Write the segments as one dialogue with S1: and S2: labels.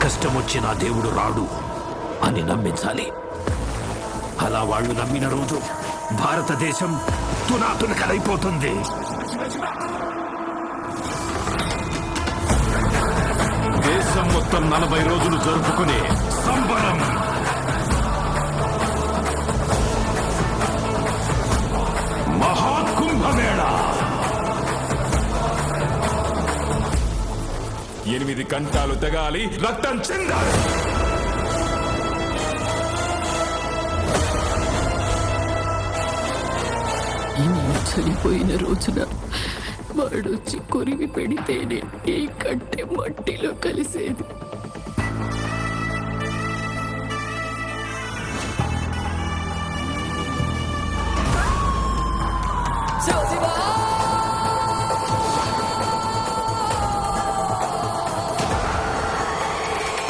S1: కష్టం వచ్చినా దేవుడు రాడు అని నమ్మించాలి. అలా వాళ్ళు నమ్మిన రోజు భారతదేశం తునాతునకలైపోతుంది. దేశం మొత్తం 40 రోజులు జరుపుకునే సంబరం. మహాకుంభమేళ 8 గంటలు తెగాలి, రక్తం చెందాలి.
S2: నేను చనిపోయిన రోజున వాడొచ్చి కొరివి పెడితేనే ఈ కట్టె మట్టిలో కలిసేది.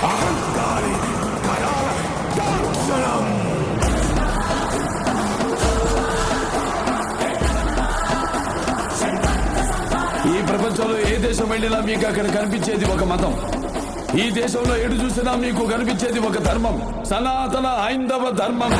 S1: అహంకారి కరాల దర్శనం.
S3: ఈ ప్రపంచంలో ఏ దేశం వెళ్ళినా మీకు అక్కడ కనిపించేది ఒక మతం. ఈ దేశంలో ఎటు చూసినా మీకు కనిపించేది ఒక ధర్మం, సనాతన హైందవ ధర్మం.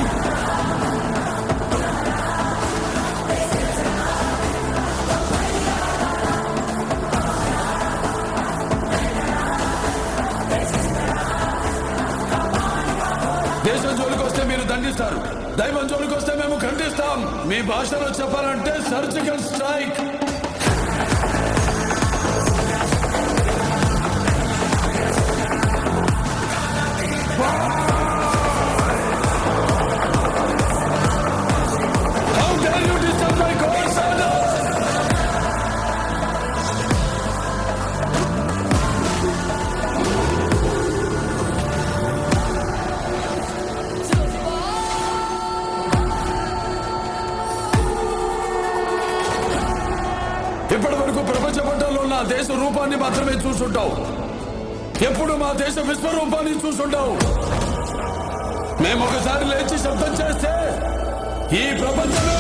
S3: దేశం జోలికి వస్తే మీరు దండిస్తారు, దైవం జోలికి వస్తే మేము ఖండిస్తాం. మీ భాషలో చెప్పాలంటే surgical strike. How dare you disturb my course, sir? ఇప్పటి వరకు ప్రపంచ పట్టణంలో ఉన్న దేశ రూపాన్ని మాత్రమే చూసుంటావు. ఎప్పుడు మా దేశ విశ్వరూపాన్ని చూసుంటావు. మేము ఒకసారి లేచి శబ్దం చేస్తే ఈ ప్రపంచమే